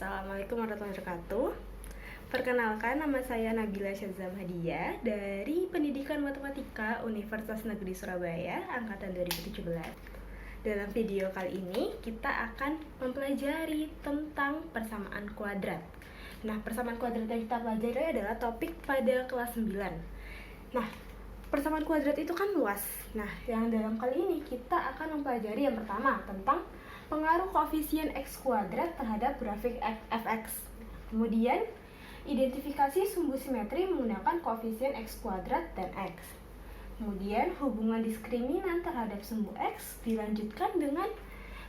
Assalamualaikum warahmatullahi wabarakatuh. Perkenalkan, nama saya Nabila Syazam Hadia dari Pendidikan Matematika Universitas Negeri Surabaya Angkatan 2017. Dalam video kali ini kita akan mempelajari tentang persamaan kuadrat. Nah, persamaan kuadrat yang kita pelajari adalah topik pada kelas 9. Nah, persamaan kuadrat itu kan luas. Nah, yang dalam kali ini kita akan mempelajari yang pertama tentang pengaruh koefisien x kuadrat terhadap grafik fx. Kemudian, identifikasi sumbu simetri menggunakan koefisien x kuadrat dan x. Kemudian, hubungan diskriminan terhadap sumbu x. Dilanjutkan dengan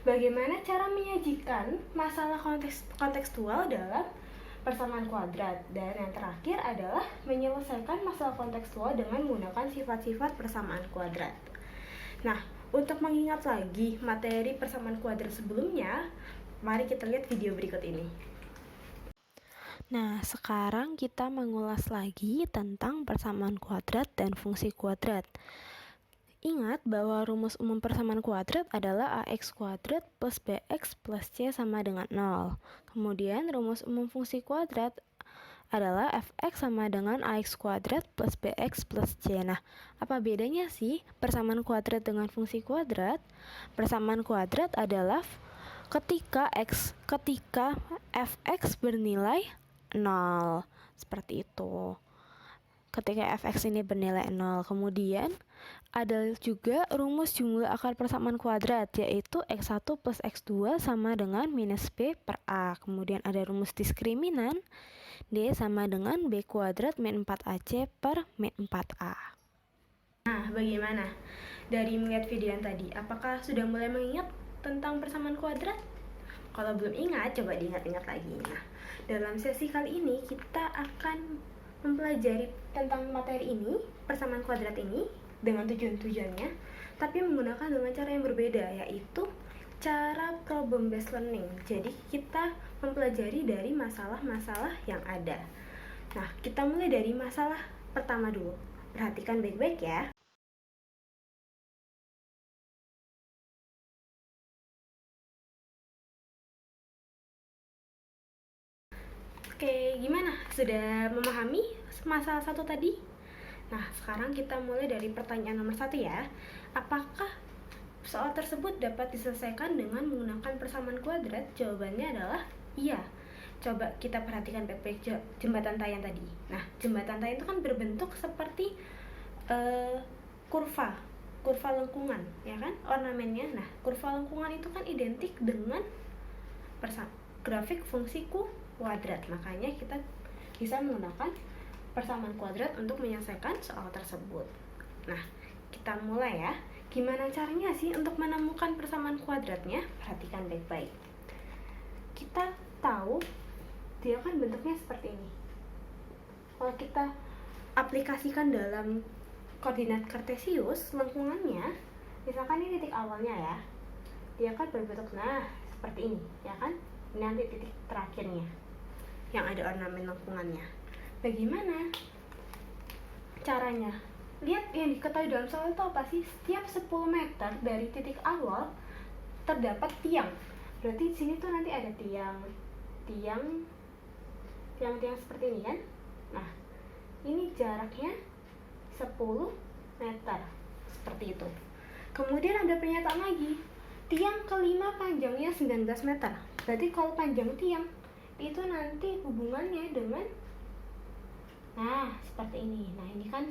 bagaimana cara menyajikan masalah kontekstual dalam persamaan kuadrat. Dan yang terakhir adalah menyelesaikan masalah kontekstual dengan menggunakan sifat-sifat persamaan kuadrat. Nah, untuk mengingat lagi materi persamaan kuadrat sebelumnya, mari kita lihat video berikut ini. Nah, sekarang kita mengulas lagi tentang persamaan kuadrat dan fungsi kuadrat. Ingat bahwa rumus umum persamaan kuadrat adalah ax kuadrat plus bx plus c sama dengan 0. Kemudian rumus umum fungsi kuadrat adalah fx sama dengan ax kuadrat plus bx plus c. Nah, apa bedanya sih persamaan kuadrat dengan fungsi kuadrat? Persamaan kuadrat adalah ketika fx bernilai 0. Seperti itu. Ketika fx ini bernilai 0. Kemudian ada juga rumus jumlah akar persamaan kuadrat, yaitu x1 plus x2 sama dengan minus b per a. Kemudian ada rumus diskriminan, d sama dengan b kuadrat min 4ac per min 4a. Nah, bagaimana? Dari melihat video yang tadi, apakah sudah mulai mengingat tentang persamaan kuadrat? Kalau belum ingat, coba diingat-ingat lagi. Nah, dalam sesi kali ini kita akan mempelajari tentang materi ini, persamaan kuadrat ini, dengan tujuan-tujuannya, tapi menggunakan dengan cara yang berbeda, yaitu cara problem based learning. Jadi kita mempelajari dari masalah-masalah yang ada. Nah, kita mulai dari masalah pertama dulu. Perhatikan baik-baik ya. Oke, gimana? Sudah memahami masalah satu tadi? Nah, sekarang kita mulai dari pertanyaan nomor 1 ya. Apakah soal tersebut dapat diselesaikan dengan menggunakan persamaan kuadrat? Jawabannya adalah iya. Coba kita perhatikan baik-baik jembatan tayang tadi. Nah, jembatan tayang itu kan berbentuk seperti kurva lengkungan, ya kan? Ornamennya. Nah, kurva lengkungan itu kan identik dengan grafik fungsi kuadrat. Makanya kita bisa menggunakan persamaan kuadrat untuk menyelesaikan soal tersebut. Nah, kita mulai ya. Gimana caranya sih untuk menemukan persamaan kuadratnya? Perhatikan baik-baik. Kita tahu dia kan bentuknya seperti ini. Kalau kita aplikasikan dalam koordinat kartesius, lengkungannya, misalkan ini titik awalnya ya, dia kan berbentuk seperti ini, ya kan? Ini nanti titik terakhirnya yang ada ornamen lengkungannya. Bagaimana caranya? Lihat yang diketahui dalam soal itu apa sih? Setiap 10 meter dari titik awal terdapat tiang. Berarti di sini tuh nanti ada tiang seperti ini kan? Nah, ini jaraknya 10 meter seperti itu. Kemudian ada pernyataan lagi. Tiang kelima panjangnya 19 meter. Berarti kalau panjang tiang itu nanti hubungannya dengan seperti ini. Nah, ini kan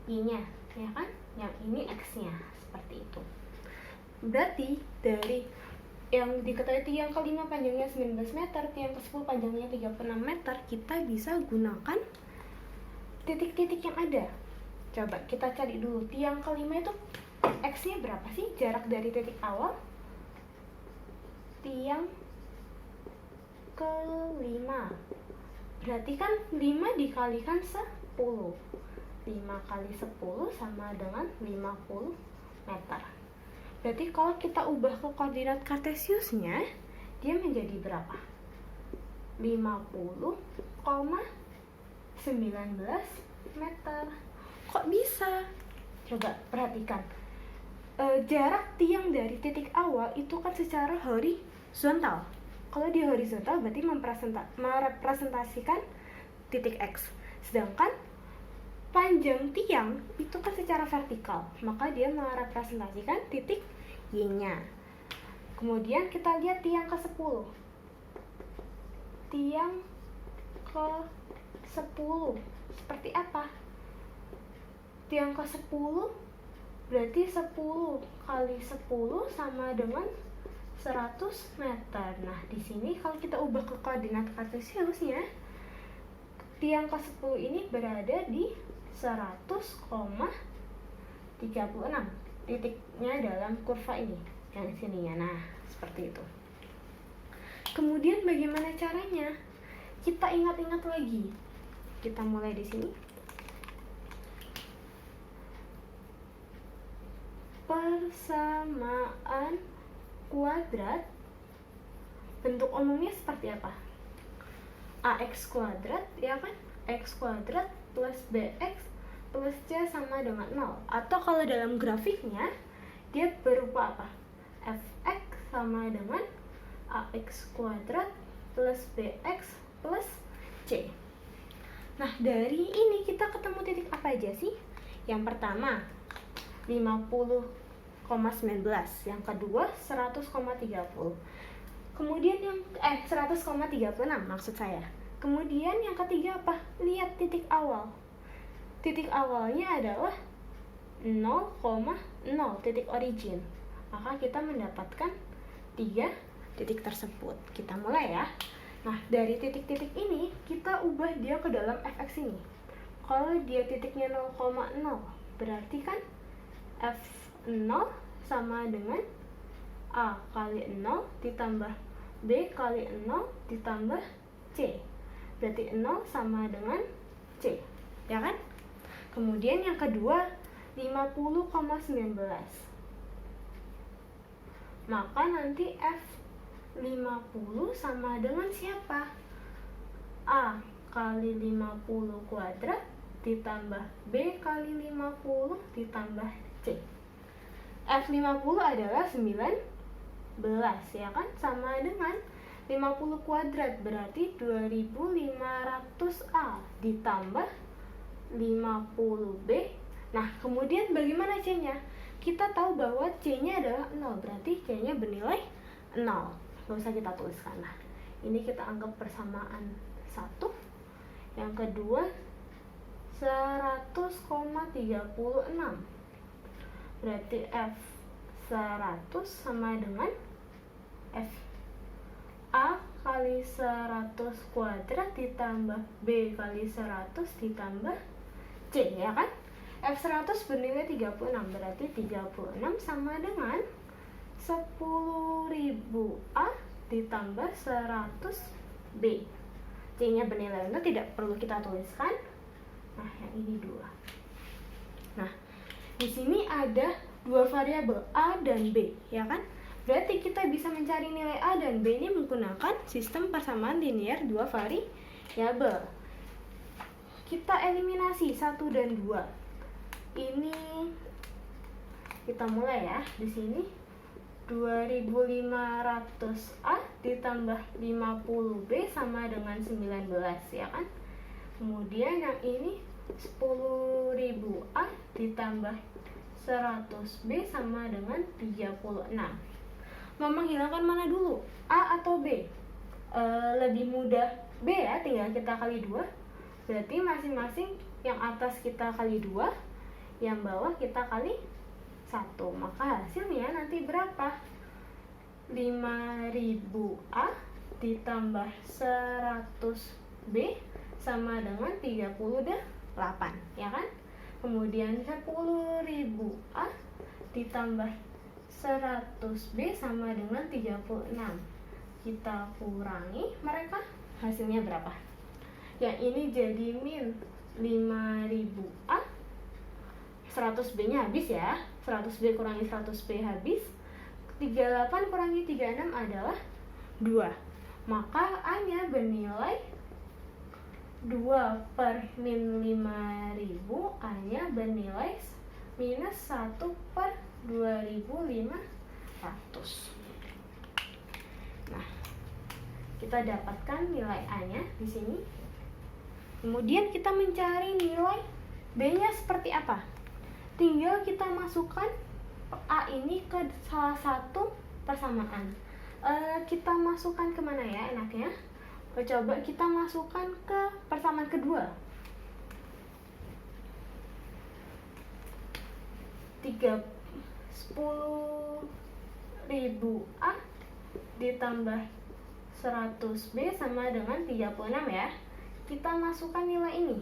Y-nya, ya kan? Yang ini X-nya, seperti itu. Berarti dari yang diketahui tiang kelima panjangnya 19 meter, tiang ke-10 panjangnya 36 meter, kita bisa gunakan titik-titik yang ada. Coba kita cari dulu, tiang kelima itu X-nya berapa sih? Jarak dari titik awal tiang ke-5. Berarti kan 5 dikalikan 10. 5 kali 10 sama dengan 50 meter. Berarti kalau kita ubah ke koordinat kartesiusnya, dia menjadi berapa? 50,19 meter. Kok bisa? Coba perhatikan. Jarak tiang dari titik awal itu kan secara horizontal. Kalau di horizontal berarti merepresentasikan titik X. Sedangkan panjang tiang itu kan secara vertikal, maka dia merepresentasikan titik Y-nya. Kemudian kita lihat tiang ke-10. Tiang ke-10 seperti apa? Tiang ke-10 berarti 10 kali 10 sama dengan 100 meter. Nah, di sini kalau kita ubah ke koordinat kartesiusnya, tiang ke-10 ini berada di 100,36. Titiknya dalam kurva ini, yang sininya. Nah, seperti itu. Kemudian bagaimana caranya? Kita ingat-ingat lagi. Kita mulai di sini. Persamaan kuadrat bentuk umumnya seperti apa? AX kuadrat, ya kan? X kuadrat plus BX plus C sama dengan 0. Atau kalau dalam grafiknya dia berupa apa? Fx sama dengan AX kuadrat plus BX plus C. Nah, dari ini kita ketemu titik apa aja sih? Yang pertama 50,19, yang kedua 100,30. Kemudian yang 100,36 maksud saya. Kemudian yang ketiga apa? Lihat titik awal. Titik awalnya adalah 0,0, titik origin. Maka kita mendapatkan 3 titik tersebut. Kita mulai ya. Nah, dari titik-titik ini kita ubah dia ke dalam fx ini. Kalau dia titiknya 0,0, berarti kan F0 sama dengan A kali 0 ditambah B kali 0 ditambah C. Berarti 0 sama dengan C, ya kan? Kemudian yang kedua 50,19. Maka nanti F50 sama dengan siapa? A kali 50 kuadrat ditambah B kali 50 ditambah C. F50 adalah 19, ya kan? Sama dengan 50 kuadrat berarti 2500A ditambah 50B. Nah, kemudian bagaimana C-nya? Kita tahu bahwa C-nya adalah 0, berarti C-nya bernilai 0. Nggak usah kita tuliskan. Nah, ini kita anggap persamaan 1. Yang kedua 100,36. Berarti F100 sama dengan F A kali 100 kuadrat ditambah B kali 100 ditambah C, ya kan? F100 bernilai 36, berarti 36 sama dengan 10.000A ditambah 100B. C-nya bernilai 0, tidak perlu kita tuliskan. Nah, yang ini 2. Nah, di sini ada 2 variabel A dan B, ya kan? Berarti kita bisa mencari nilai A dan B ini menggunakan sistem persamaan linear 2 variabel. Kita eliminasi 1 dan 2. Ini kita mulai ya. Di sini 2500A ditambah 50B sama dengan 19, ya kan? Kemudian yang ini 10.000A ditambah 100B sama dengan 36. Mau menghilangkan mana dulu? A atau B? Lebih mudah B ya, tinggal kita kali 2. Berarti masing-masing yang atas kita kali 2, yang bawah kita kali 1. Maka hasilnya nanti berapa? 5.000A ditambah 100B sama dengan 38, ya kan? Kemudian 10.000A ditambah 100B sama dengan 36. Kita kurangi mereka, hasilnya berapa? Yang ini jadi min 5.000A, 100B-nya habis ya. 100B kurangi 100B habis. 38 kurangi 36 adalah 2. Maka A-nya bernilai 2 per min 5.000, A-nya bernilai minus 1 per 2.500. Nah, Kita dapatkan nilai A-nya di sini. Kemudian kita mencari nilai B-nya seperti apa. Tinggal kita masukkan A ini ke salah satu persamaan. Kita masukkan kemana ya enaknya? Coba kita masukkan ke persamaan kedua. 10.000 A ditambah 100 B sama dengan 36 ya. Kita masukkan nilai ini.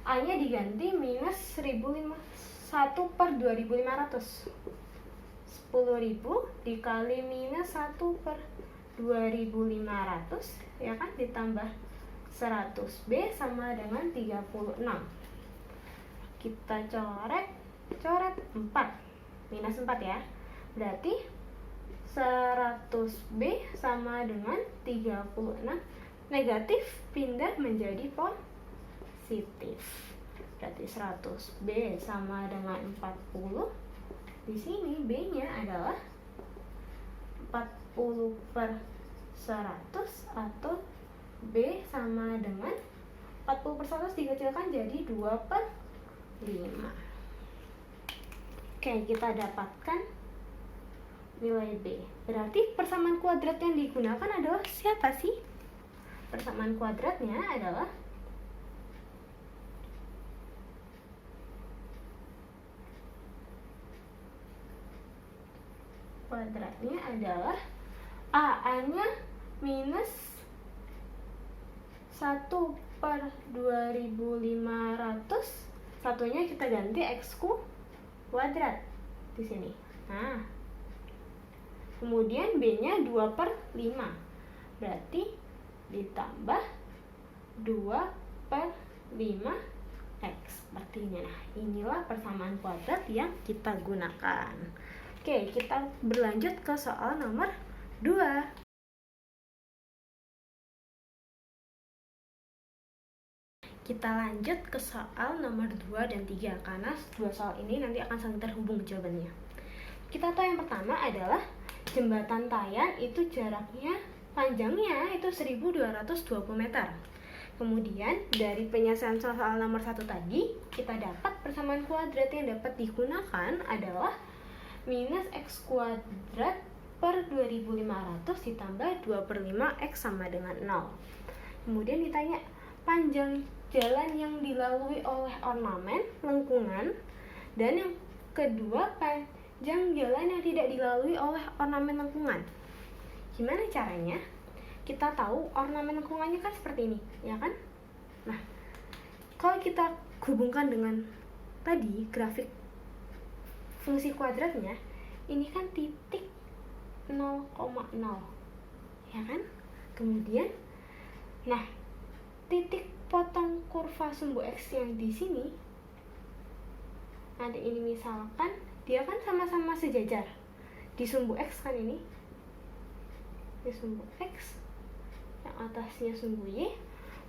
A nya diganti minus 1 per 2500. 10.000 dikali minus 1 per 2500 ya kan, ditambah 100 B sama dengan 36. Kita coret 4 minus 4 ya, berarti 100 B sama dengan 36. Negatif pindah menjadi positif, berarti 100 B sama dengan 40. Di sini B nya adalah 40 per 100 atau B sama dengan 40 per 100 dikecilkan jadi 2 per 5. Oke, kita dapatkan nilai B. Berarti persamaan kuadrat yang digunakan adalah siapa sih? Persamaan kuadratnya adalah A-nya minus 1 per 2500. Satunya kita ganti X kuadrat di sini. Nah, kemudian B-nya 2 per 5. Berarti ditambah 2 per 5 X. Sepertinya. Nah, inilah persamaan kuadrat yang kita gunakan. Oke, kita berlanjut ke soal nomor 2. Kita lanjut ke soal nomor 2 dan 3 karena dua soal ini nanti akan saling terhubung jawabannya. Kita tahu yang pertama adalah jembatan Tayan itu jaraknya, panjangnya itu 1220 meter. Kemudian dari penyelesaian soal nomor 1 tadi, kita dapat persamaan kuadrat yang dapat digunakan adalah minus X kuadrat per 2500 ditambah 2 per 5 X sama dengan 0. Kemudian ditanya panjang jalan yang dilalui oleh ornamen lengkungan, dan yang kedua panjang jalan yang tidak dilalui oleh ornamen lengkungan. Gimana caranya? Kita tahu ornamen lengkungannya kan seperti ini, ya kan? Nah, kalau kita hubungkan dengan tadi grafik fungsi kuadratnya, ini kan titik 0,0, ya kan? Kemudian, nah, titik potong kurva sumbu X yang di sini, ada ini misalkan dia kan sama-sama sejajar di sumbu X kan, ini di sumbu X, yang atasnya sumbu Y.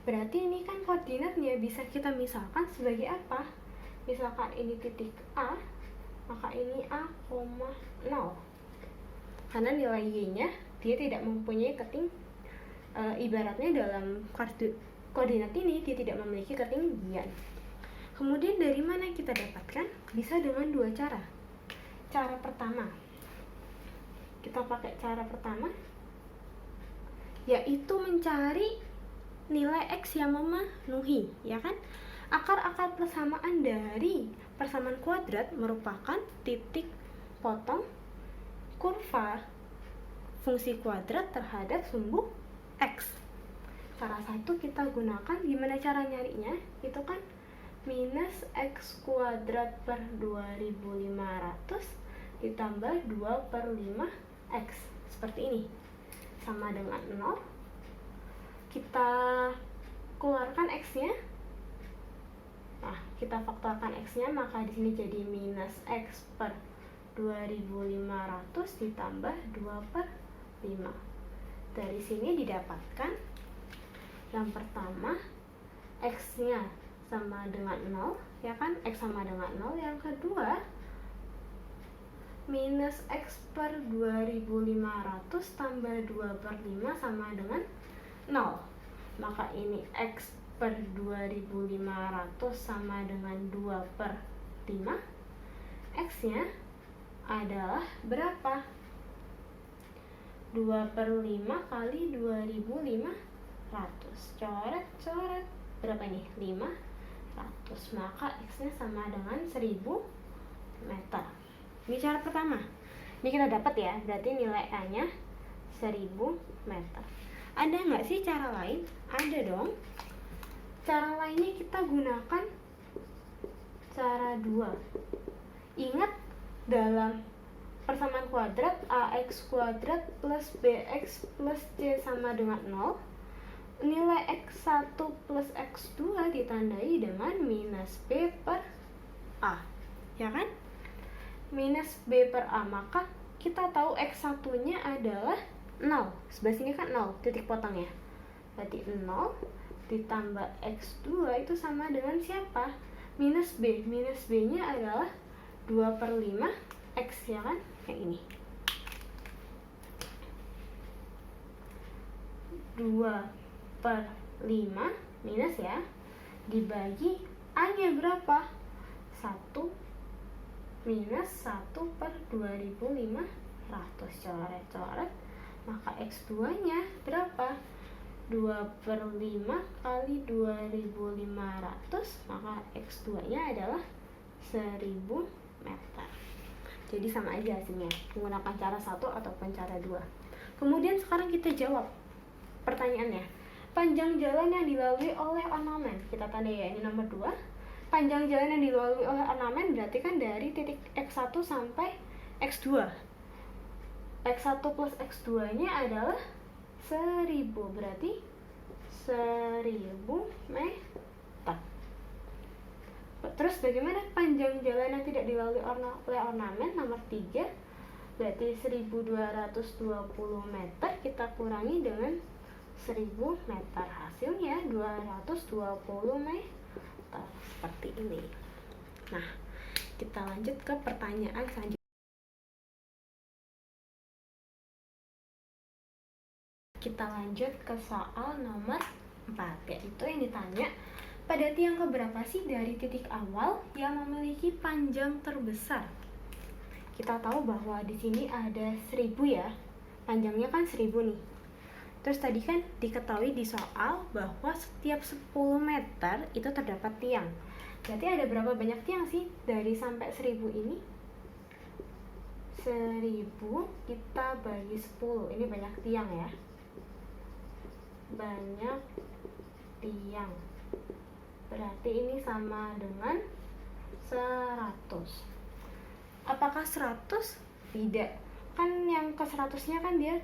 Berarti ini kan koordinatnya bisa kita misalkan sebagai apa? Misalkan ini titik A, maka ini A, 0. Karena nilai Y-nya dia tidak mempunyai ibaratnya dalam koordinat ini dia tidak memiliki ketinggian. Kemudian dari mana kita dapatkan? Bisa dengan dua cara. Cara pertama, kita pakai cara pertama, yaitu mencari nilai X yang memenuhi, ya kan? Akar-akar persamaan dari persamaan kuadrat merupakan titik potong kurva fungsi kuadrat terhadap sumbu X. Cara satu kita gunakan, gimana cara nyarinya? Itu kan minus X kuadrat per 2500 ditambah 2 per 5 X. Seperti ini. Sama dengan 0. Kita keluarkan X-nya. Nah, kita faktorkan X-nya, maka di sini jadi minus X per 2500 ditambah 2 per 5. Dari sini didapatkan yang pertama X-nya sama dengan 0, ya kan? X sama dengan 0. Yang kedua minus X per 2500 tambah 2 per 5 sama dengan 0. Maka ini X per 2500 sama dengan 2 per 5. X-nya adalah berapa? 2 per 5 kali 2500. Coret. Berapa ini? 500. Maka X-nya sama dengan 1000 meter. Ini cara pertama. Ini kita dapat ya, berarti nilai A-nya 1000 meter. Ada nggak sih cara lain? Ada dong. Cara lainnya kita gunakan cara 2. Ingat, dalam persamaan kuadrat AX kuadrat plus BX plus C sama dengan 0, nilai X1 plus X2 ditandai dengan minus B per A, ya kan? Minus B per A, maka kita tahu X1 nya adalah 0. Sebelah sini kan 0, titik potongnya. Berarti 0 ditambah X2 itu sama dengan siapa? Minus B. Minus B nya adalah 2 per 5 X, ya kan? Kayak ini. 2 per 5 minus ya, dibagi A nya berapa? 1 minus 1 per 2500. Coret. Maka X2 nya berapa? 2 per 5 kali 2500. Maka X2 nya adalah 1000 meter. Jadi sama aja hasilnya, menggunakan cara 1 ataupun cara 2. Kemudian sekarang kita jawab pertanyaannya. Panjang jalan yang dilalui oleh ornamen, kita tanda ya, ini nomor 2. Panjang jalan yang dilalui oleh ornamen berarti kan dari titik X1 sampai X2. X1 plus X2 nya adalah 1000, berarti 1000 meter. Terus bagaimana panjang jalan yang tidak dilalui oleh ornamen, nomor 3. Berarti 1220 meter kita kurangi dengan 1000 meter, hasilnya 220 meter, seperti ini. Nah, kita lanjut ke pertanyaan selanjutnya. Kita lanjut ke soal nomor 4, yaitu yang ditanya, pada tiang keberapa sih dari titik awal yang memiliki panjang terbesar? Kita tahu bahwa di sini ada 1000 ya, panjangnya kan 1000 nih. Terus tadi kan diketahui di soal bahwa setiap 10 meter itu terdapat tiang. Berarti ada berapa banyak tiang sih dari sampai 1000 ini? 1000 kita bagi 10, ini banyak tiang ya. Banyak tiang. Berarti ini sama dengan 100. Apakah 100? Tidak. Kan yang ke 100-nya kan dia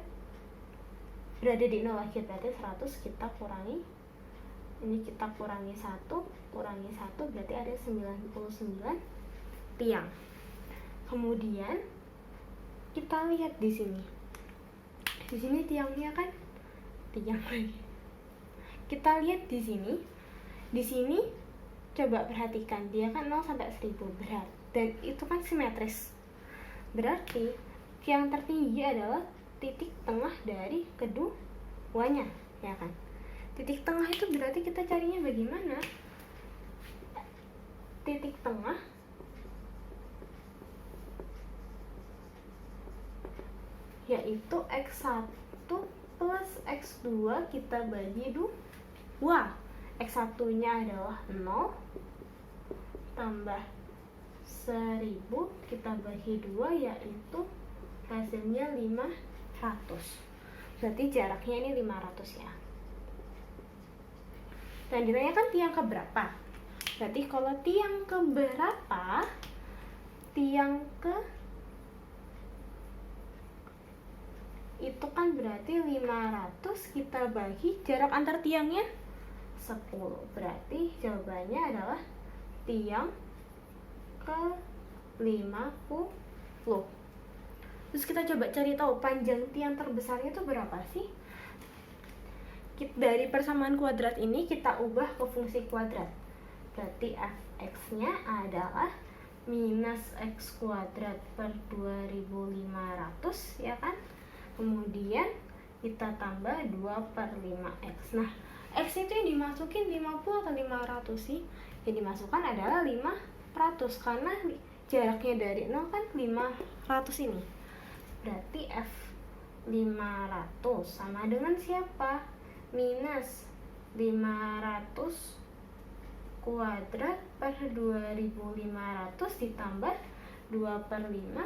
berada di 0 lagi, berarti 100 kita kurangi, ini kita kurangi 1 berarti ada 99 tiang. Kemudian kita lihat di sini tiangnya kan tiang lagi. Kita lihat di sini coba perhatikan, dia kan 0 sampai 1000 berat, dan itu kan simetris. Berarti tiang tertinggi adalah titik tengah dari keduanya, ya kan? Titik tengah itu berarti kita carinya bagaimana? Titik tengah yaitu X1 plus X2 kita bagi 2. X1 nya adalah 0 tambah 1000 kita bagi 2, yaitu hasilnya 500. Berarti jaraknya ini 500 ya. Dan ditanyakan tiang keberapa. Berarti kalau tiang keberapa, tiang ke itu kan berarti 500 kita bagi jarak antar tiangnya 10. Berarti jawabannya adalah tiang ke 50. Terus kita coba cari tahu panjang tiang terbesarnya itu berapa sih? Dari persamaan kuadrat ini kita ubah ke fungsi kuadrat. Berarti fx-nya adalah minus x kuadrat per 2500, ya kan? Kemudian kita tambah 2/5x. Nah, x itu yang dimasukin 50 atau 500 sih? Yang dimasukkan adalah 500 karena jaraknya dari 0 kan 500 ini. Berarti F 500 sama dengan siapa? Minus 500 kuadrat per 2500 ditambah 2/5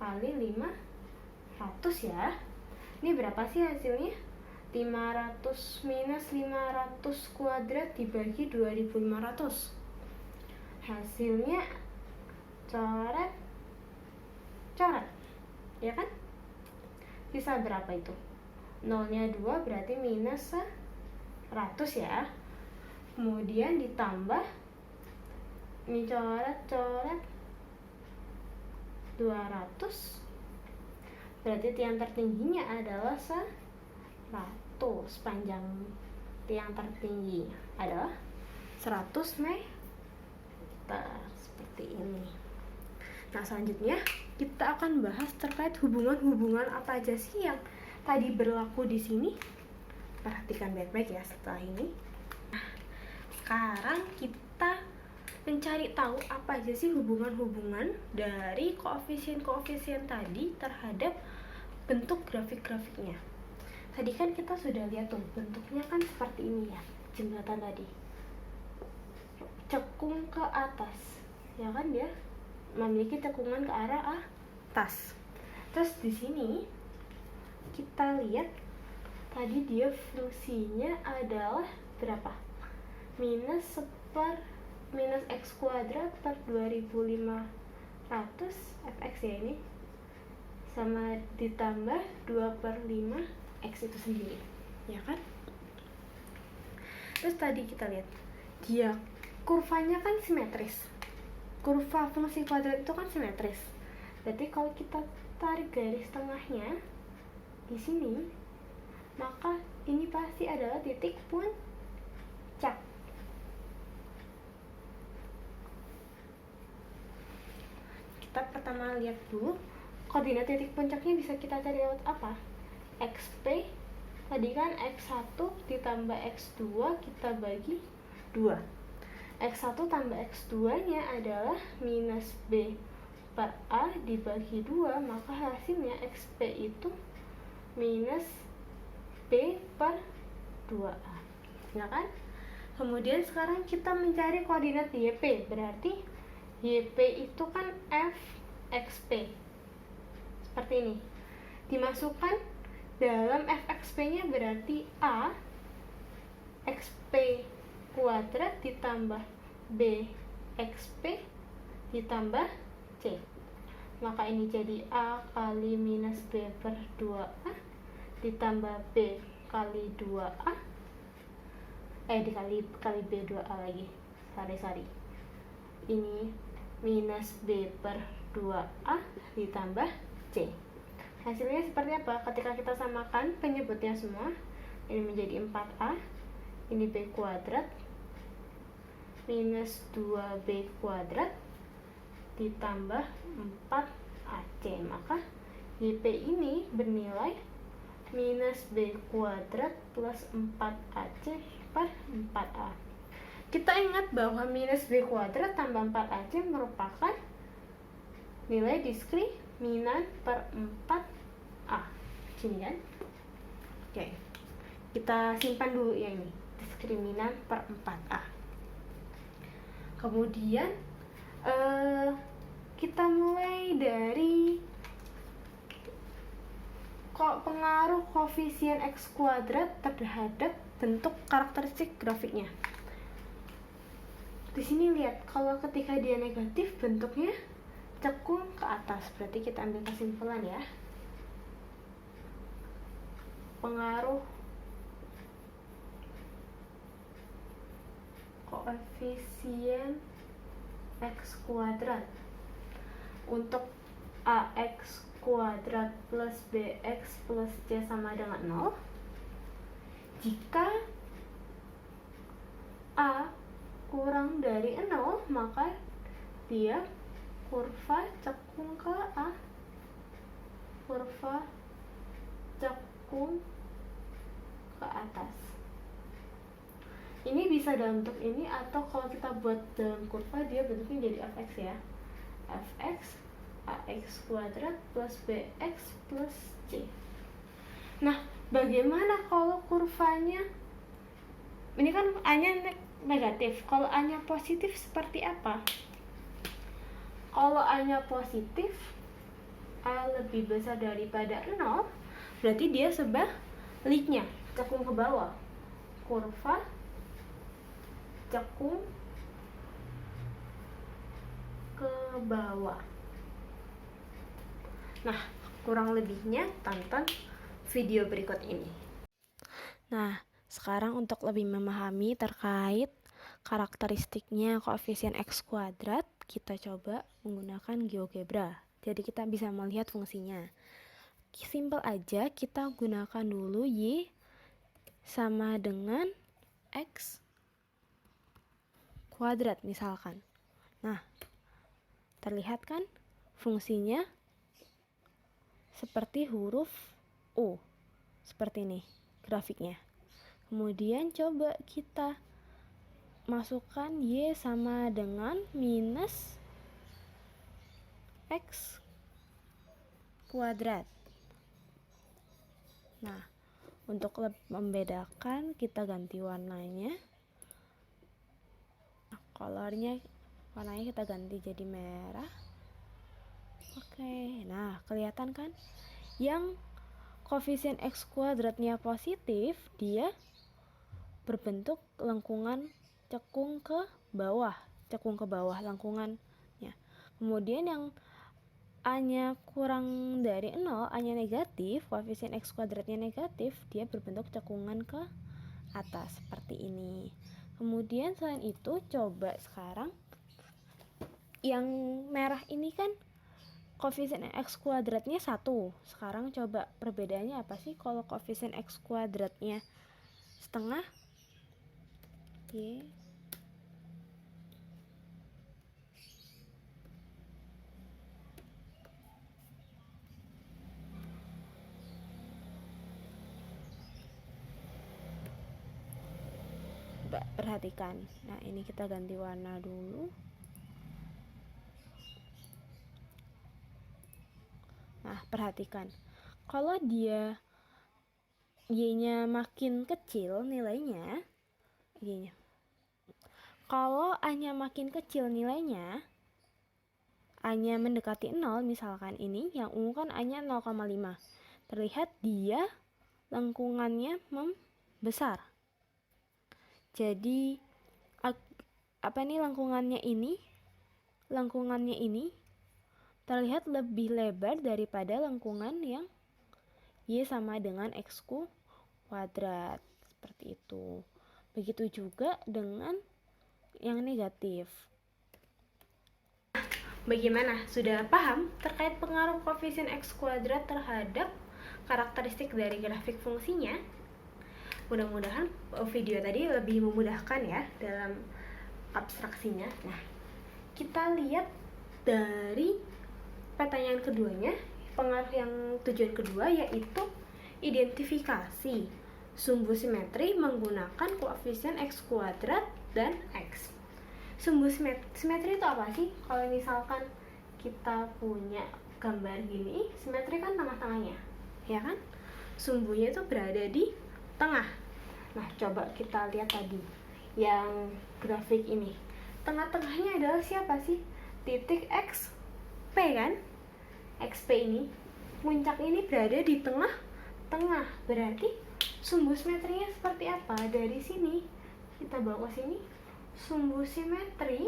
kali 500 ya. Ini berapa sih hasilnya? 500 minus 500 kuadrat dibagi 2500. Hasilnya coret ya kan? Sisa berapa itu? Nolnya 2 berarti minus 100 ya. Kemudian ditambah ini coret 200, berarti tiang tertingginya adalah 100. Panjang tiang tertinggi adalah 100 meter, seperti ini. Nah, selanjutnya kita akan bahas terkait hubungan-hubungan apa aja sih yang tadi berlaku di sini. Perhatikan baik-baik ya setelah ini. Nah, sekarang kita mencari tahu apa aja sih hubungan-hubungan dari koefisien-koefisien tadi terhadap bentuk grafik-grafiknya. Tadi kan kita sudah lihat tuh, bentuknya kan seperti ini ya, jembatan tadi. Cekung ke atas, ya kan, dia memiliki cekungan ke arah atas. Terus di sini kita lihat tadi dia fungsinya adalah berapa? Minus x kuadrat per 2500 fx ya ini, sama ditambah 2/5 x itu sendiri, ya kan? Terus tadi kita lihat dia kurvanya kan simetris. Kurva fungsi kuadrat itu kan simetris. Berarti kalau kita tarik garis tengahnya di sini, maka ini pasti adalah titik puncak. Kita pertama lihat dulu koordinat titik puncaknya bisa kita cari lewat apa? XP tadi kan x1 ditambah x2 kita bagi 2. X1 tambah x2 nya adalah minus B per A dibagi 2, maka hasilnya XP itu minus B per 2A, ya kan? Kemudian sekarang kita mencari koordinat YP, berarti YP itu kan FXP seperti ini, dimasukkan dalam FXP nya berarti A XP kuadrat ditambah B XP ditambah C, maka ini jadi A kali minus B per 2A ditambah B kali 2A dikali B 2A lagi, sorry ini minus B per 2A ditambah C. Hasilnya seperti apa? Ketika kita samakan penyebutnya semua, ini menjadi 4A, ini B kuadrat minus 2B kuadrat ditambah 4AC, maka YP ini bernilai minus B kuadrat plus 4AC per 4A. Kita ingat bahwa minus B kuadrat tambah 4AC merupakan nilai diskriminan per 4A. Sini kan? Oke. Kita simpan dulu ya ini, diskriminan per 4A. Kemudian kita mulai dari pengaruh koefisien X kuadrat terhadap bentuk karakteristik grafiknya. Di sini lihat, kalau ketika dia negatif bentuknya cekung ke atas, berarti kita ambil kesimpulan ya. Pengaruh koefisien X kuadrat untuk AX kuadrat plus BX plus C sama dengan 0 jika A kurang dari 0, maka dia kurva cekung ke A, kurva cekung bisa dalam bentuk ini, atau kalau kita buat dalam kurva dia bentuknya jadi fx ya. Fx ax kuadrat plus bx plus c. Nah, bagaimana kalau kurvanya ini kan a-nya negatif, kalau a-nya positif seperti apa? Kalau a-nya positif, a lebih besar daripada 0, berarti dia sebaliknya, cekung ke bawah. Kurva cekung ke bawah. Nah, kurang lebihnya tonton video berikut ini. Nah, sekarang untuk lebih memahami terkait karakteristiknya koefisien x kuadrat, kita coba menggunakan GeoGebra. Jadi kita bisa melihat fungsinya. Simpel aja, kita gunakan dulu y sama dengan x kuadrat misalkan. Nah, terlihat kan fungsinya seperti huruf U, seperti ini grafiknya. Kemudian coba kita masukkan y sama dengan minus x kuadrat. Nah, untuk membedakan kita ganti warnanya. Warnanya kita ganti jadi merah. Oke, nah kelihatan kan? Yang koefisien x kuadratnya positif, dia berbentuk lengkungan cekung ke bawah lengkungannya. Kemudian yang a-nya kurang dari 0, a-nya negatif, koefisien x kuadratnya negatif, dia berbentuk cekungan ke atas seperti ini. Kemudian selain itu, coba sekarang yang merah ini kan koefisien x kuadratnya 1. Sekarang coba perbedaannya apa sih kalau koefisien x kuadratnya setengah? Y perhatikan. Nah, ini kita ganti warna dulu. Nah, perhatikan. Kalau dia y-nya makin kecil nilainya, y-nya. Kalau a-nya makin kecil nilainya, a-nya mendekati 0, misalkan ini yang ungu kan a-nya 0,5. Terlihat dia lengkungannya membesar. Jadi lengkungannya ini terlihat lebih lebar daripada lengkungan yang y sama dengan x kuadrat, seperti itu. Begitu juga dengan yang negatif. Bagaimana? Sudah paham terkait pengaruh koefisien x kuadrat terhadap karakteristik dari grafik fungsinya? Mudah-mudahan video tadi lebih memudahkan ya dalam abstraksinya. Nah, kita lihat dari pertanyaan keduanya, pengaruh yang tujuan kedua yaitu identifikasi sumbu simetri menggunakan koefisien x kuadrat dan x. Sumbu simetri itu apa sih? Kalau misalkan kita punya gambar gini, simetri kan tengah-tengahnya, ya kan? Sumbunya itu berada di tengah. Nah, coba kita lihat tadi yang grafik ini. Tengah-tengahnya adalah siapa sih? Titik XP kan? XP ini, puncak ini berada di tengah-tengah. Berarti sumbu simetrinya seperti apa? Dari sini kita bawa ke sini. Sumbu simetri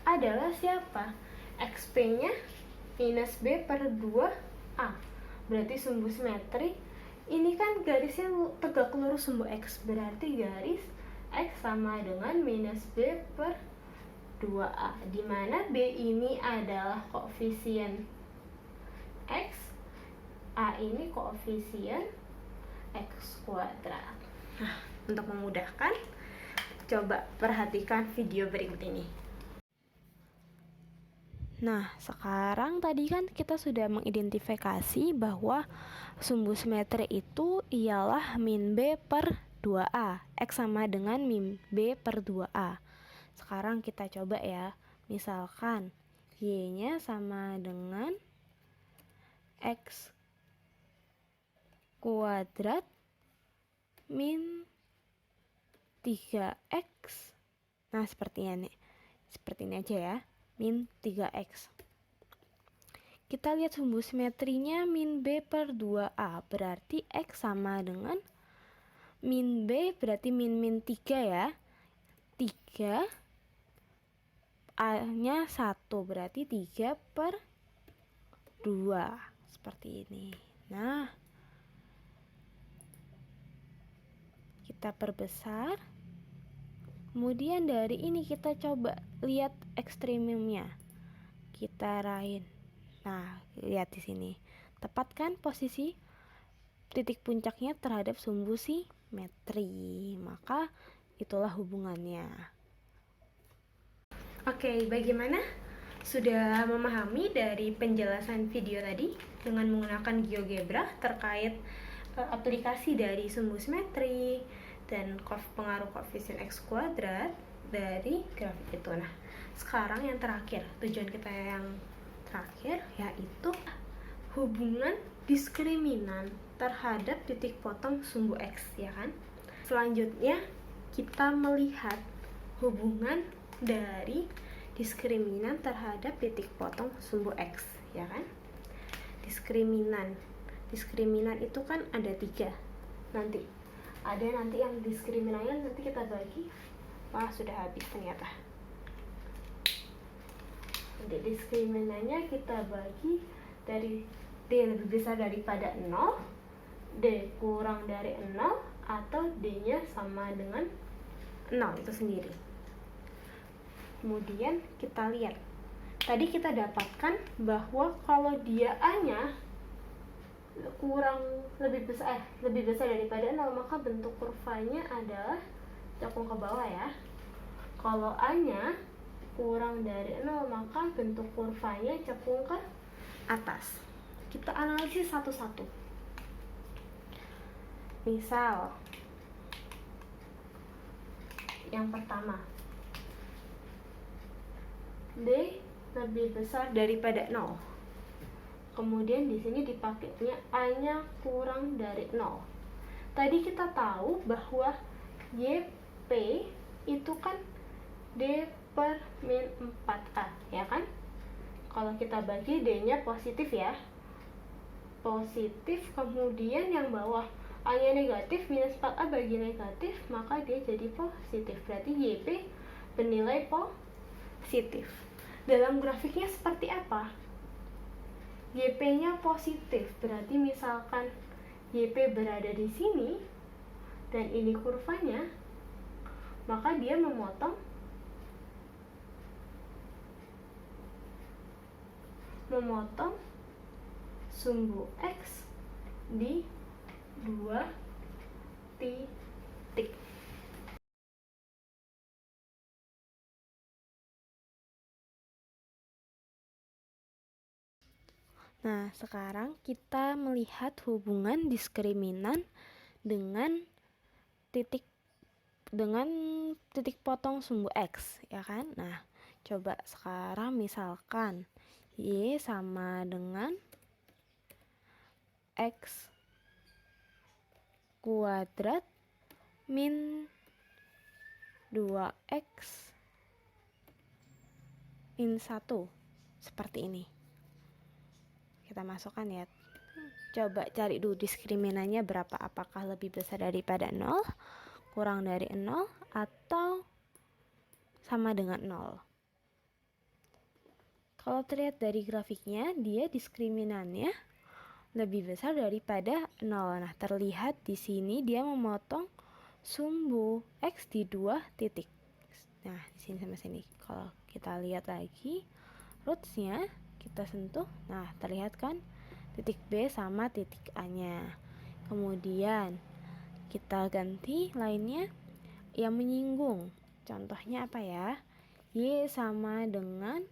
adalah siapa? XP-nya minus B per 2A. Berarti sumbu simetri ini kan garisnya tegak lurus sumbu X. Berarti garis X sama dengan minus B per 2A, di mana B ini adalah koefisien X, A ini koefisien X kuadrat. Nah, untuk memudahkan, coba perhatikan video berikut ini. Nah, sekarang tadi kan kita sudah mengidentifikasi bahwa sumbu simetri itu ialah min B per 2A. X sama dengan min B per 2A. Sekarang kita coba ya. Misalkan Y-nya sama dengan X kuadrat min 3X. Nah, seperti ini aja ya. Min 3X. Kita lihat sumbu simetrinya min B per 2A. Berarti X sama dengan min B, berarti min 3 ya. 3 A-nya 1, berarti 3 per 2. Seperti ini. Nah, kita perbesar. Kemudian dari ini kita coba lihat ekstremumnya. Kita rain. Nah, lihat di sini. Tepatkan posisi titik puncaknya terhadap sumbu simetri. Maka itulah hubungannya. Oke, bagaimana? Sudah memahami dari penjelasan video tadi dengan menggunakan GeoGebra terkait aplikasi dari sumbu simetri dan pengaruh koefisien X kuadrat dari grafik itu. Nah, sekarang yang terakhir, tujuan kita yang terakhir yaitu hubungan diskriminan terhadap titik potong sumbu X, ya kan? Selanjutnya kita melihat hubungan dari diskriminan terhadap titik potong sumbu X, ya kan? Diskriminan itu kan ada 3. Nanti yang diskriminannya nanti kita bagi. Wah, sudah habis ternyata. Nanti diskriminannya kita bagi dari D lebih besar daripada 0, D kurang dari 0, atau D-nya sama dengan 0 itu sendiri. Kemudian kita lihat. Tadi kita dapatkan bahwa kalau dia A-nya lebih besar daripada 0, maka bentuk kurvanya adalah cekung ke bawah ya. Kalau A-nya kurang dari 0, maka bentuk kurvanya cekung ke atas. Kita analisis satu-satu. Misal yang pertama, D lebih besar daripada 0. Kemudian di sini dipakainya A-nya kurang dari 0. Tadi kita tahu bahwa YP itu kan D per min 4A, ya kan? Kalau kita bagi D-nya positif ya. Positif, kemudian yang bawah A-nya negatif, minus 4A bagi negatif, maka dia jadi positif. Berarti YP bernilai positif. Dalam grafiknya seperti apa? YP-nya positif, berarti misalkan YP berada di sini dan ini kurvanya, maka dia memotong sumbu X di 2 titik. Nah, sekarang kita melihat hubungan diskriminan dengan titik potong sumbu X, ya kan? Nah, coba sekarang misalkan Y sama dengan X kuadrat min 2X min 1, seperti ini. Kita masukkan ya. Coba cari dulu diskriminannya berapa. Apakah lebih besar daripada 0, kurang dari 0, atau sama dengan 0. Kalau terlihat dari grafiknya, dia diskriminannya lebih besar daripada 0. Nah, terlihat di sini dia memotong sumbu X di 2 titik. Nah, di sini sama sini. Kalau kita lihat lagi rootsnya, kita sentuh, nah terlihat kan titik B sama titik A-nya. Kemudian kita ganti lainnya yang menyinggung. Contohnya apa ya? Y sama dengan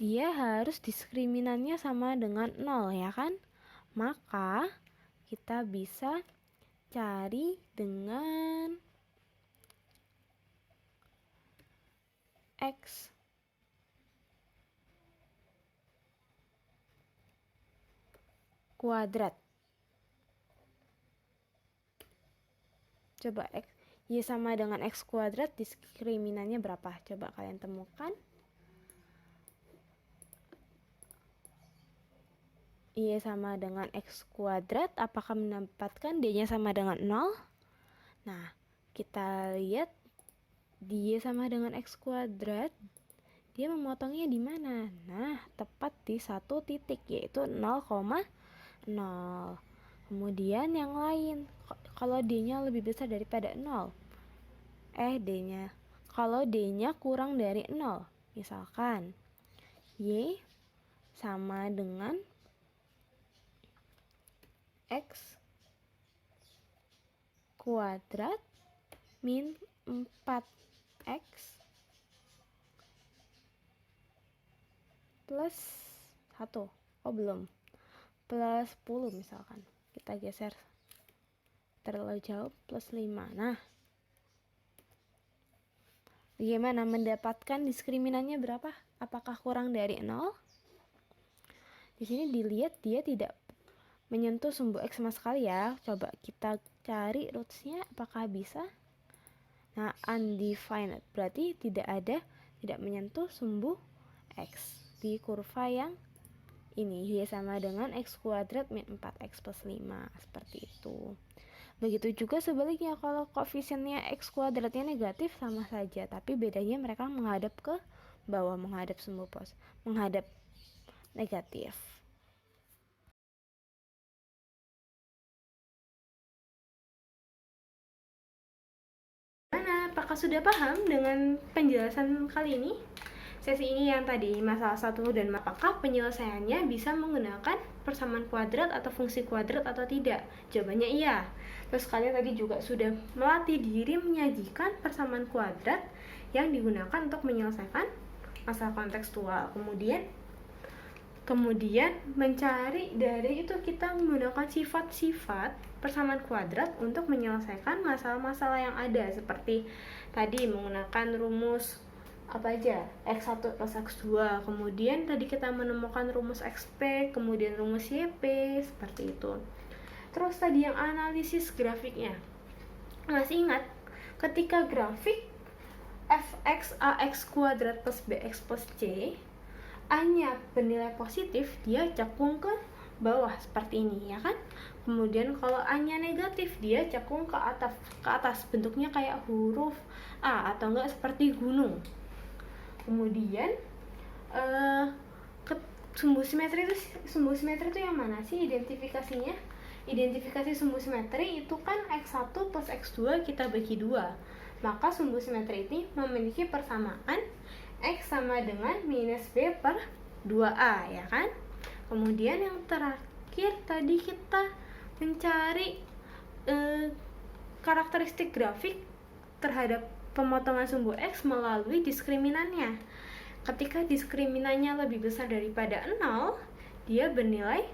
dia harus diskriminannya sama dengan 0 ya kan? Maka kita bisa cari dengan X kuadrat. Coba Y sama dengan X kuadrat, diskriminannya berapa? Coba kalian temukan. Y sama dengan X kuadrat, apakah mendapatkan D-nya sama dengan 0? Nah, kita lihat Y sama dengan X kuadrat, dia memotongnya di mana? Nah, tepat di satu titik, yaitu 0,0. Kemudian yang lain, kalau D-nya lebih besar daripada 0, D-nya, kalau D-nya kurang dari 0, misalkan Y sama dengan X kuadrat min 4X plus 1. Belum. Plus 10 misalkan. Kita geser terlalu jauh, plus 5. Nah, bagaimana mendapatkan diskriminannya berapa? Apakah kurang dari 0? Di sini dilihat dia tidak menyentuh sumbu X sama sekali ya. Coba kita cari rootsnya, apakah bisa? Nah, undefined, berarti tidak menyentuh sumbu X di kurva yang ini. Y sama dengan X kuadrat min 4X plus 5, seperti itu. Begitu juga sebaliknya, kalau koefisiennya X kuadratnya negatif sama saja, tapi bedanya mereka menghadap ke bawah, menghadap sumbu menghadap negatif. Apakah sudah paham dengan penjelasan kali ini? Sesi ini yang tadi masalah 1 dan apakah penyelesaiannya bisa menggunakan persamaan kuadrat atau fungsi kuadrat atau tidak? Jawabannya iya. Terus kalian tadi juga sudah melatih diri menyajikan persamaan kuadrat yang digunakan untuk menyelesaikan masalah kontekstual. Kemudian mencari dari itu, kita menggunakan sifat-sifat persamaan kuadrat untuk menyelesaikan masalah-masalah yang ada, seperti tadi menggunakan rumus apa aja, X1 plus X2, kemudian tadi kita menemukan rumus XP, kemudian rumus YP, seperti itu. Terus tadi yang analisis grafiknya, masih ingat ketika grafik fx ax kuadrat plus bx plus c, A-nya bernilai positif, dia cekung ke bawah seperti ini ya kan. Kemudian kalau A-nya negatif, dia cekung ke atas, bentuknya kayak huruf A atau enggak seperti gunung. Kemudian sumbu simetri itu yang mana sih identifikasinya? Identifikasi sumbu simetri itu kan X1 plus X2 kita bagi 2. Maka sumbu simetri ini memiliki persamaan X sama dengan minus B per 2A ya kan. Kemudian yang terakhir tadi kita mencari karakteristik grafik terhadap pemotongan sumbu X melalui diskriminannya. Ketika diskriminannya lebih besar daripada 0, dia bernilai.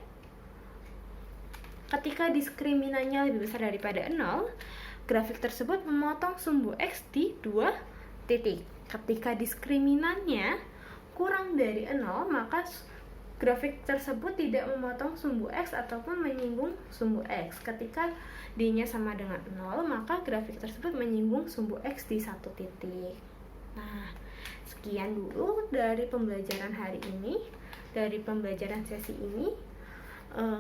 Ketika diskriminannya lebih besar daripada 0, grafik tersebut memotong sumbu X di 2 titik. Ketika diskriminannya kurang dari 0, maka grafik tersebut tidak memotong sumbu X ataupun menyinggung sumbu X. Ketika D-nya sama dengan 0, maka grafik tersebut menyinggung sumbu X di 1 titik. Nah, sekian dulu dari pembelajaran hari ini, dari pembelajaran sesi ini.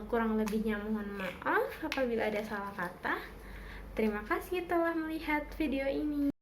Kurang lebihnya mohon maaf apabila ada salah kata. Terima kasih telah melihat video ini.